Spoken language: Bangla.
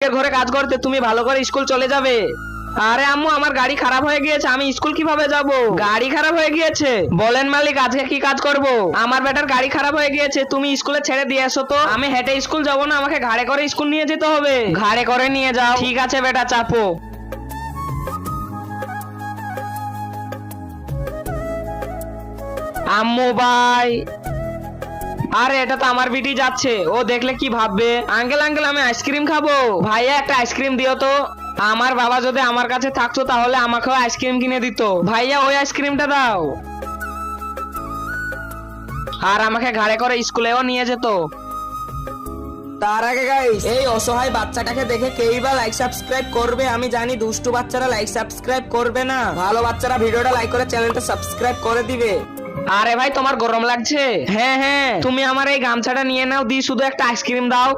ঘরে কাজ করতে, তুমি ভালো করে স্কুল চলে যাবে। আরে আম্মু, আমার গাড়ি খারাপ হয়ে গিয়েছে, আমি স্কুল কিভাবে যাব? গাড়ি খারাপ হয়ে গিয়েছে? বলেন মালিক, আজকে কি কাজ করব? আমার বেটার গাড়ি খারাপ হয়ে গিয়েছে, তুমি স্কুলে ছেড়ে দিয়ে এসো তো। আমি হেঁটে স্কুল যাব না, আমাকে ঘাড়ে করে স্কুল নিয়ে যেতে হবে। ঘাড়ে করে নিয়ে যাও। ঠিক আছে বেটা, চাপো। আম্মু ভাই। আরে এটা তো আমার বিটি যাচ্ছে, ও দেখলে কি ভাববে? আঙ্কেল আঙ্কেল, আমি আইসক্রিম খাবো। ভাইয়া একটা আইসক্রিম দিও তো। আমার বাবা যদি আমার কাছে থাকতো তাহলে আমাকেও আইসক্রিম কিনে দিত। ভাইয়া ওই আইসক্রিমটা দাও। আর আমাকে ঘাড়ে করে স্কুলেও নিয়ে যেত। তার আগে গাইস, এই অসহায় বাচ্চাটাকে দেখে কেই বা লাইক সাবস্ক্রাইব করবে? আমি জানি দুষ্টু বাচ্চারা লাইক সাবস্ক্রাইব করবে না। ভালো বাচ্চারা ভিডিওটা লাইক করে চ্যানেলটা সাবস্ক্রাইব করে দিবে। আরে ভাই, তোমার গরম লাগছে? হ্যাঁ হ্যাঁ, তুমি আমার এই গামছাটা নিয়ে নাও, দি শুধু একটা আইসক্রিম দাও।